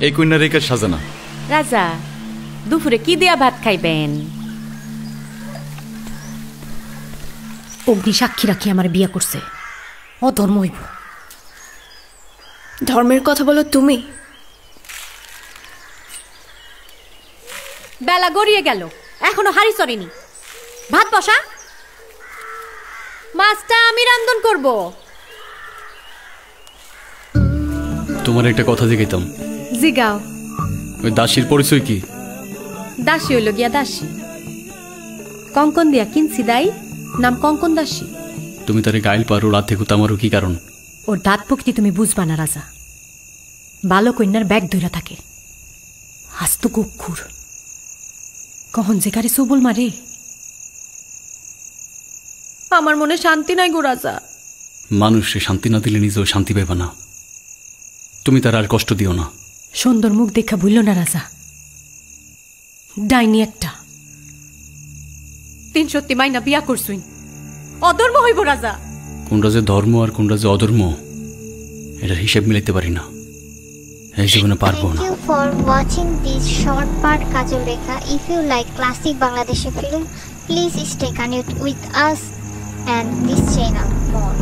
এই কন্যা রেখা সাজানা। রাজা, দুপুরে কি দিয়া ভাত খাইবেন? অগ্নি সাক্ষী রাখি আমার বিয়ে করছে, অধর্ম হইব। ধর্মের কথা বলো তুমি? বেলা গড়িয়ে গেল, এখনো হাড়ি চড়েনি। ভাত বসা, মাছটা আমি রান্ধন করব। তোমার একটা কথা জিগাইতাম। জিগাও। ওই দাসীর পরিচয় কি? দাসী হইল গিয়া দাসী, কঙ্কন দিয়া কিনছি দাই, নাম কঙ্কন দাসী। তুমি তারে গাইল পারো, রাতে কুতামারও কি কারণ? ওর দাঁত প্রকৃতি তুমি বুঝবা না রাজা। বালো কন্যার ব্যাগ ধইরা থাকে, হাসতো কুক্ষুর, কখন যে কারে সবল মারে। আমার মনে শান্তি নাই গো রাজা। মানুষে শান্তি না দিলে নিজেও শান্তি পাইবা না। তুমি তার আর কষ্ট দিও না। সুন্দর মুখ দেখা ভুলল না রাজা, ডাইনি একটা। 300 মাইনা বিয়া করছুই, অধর্ম হইব রাজা। কোনটা যে ধর্ম আর কোনটা যে অধর্ম, এটার হিসেব মিলাইতে পারি না, এই জীবনে পারবো না। Thank you for watching this short part Kajol Rekha. If you like classic Bangladeshi film, please stay connected with us and this channel more.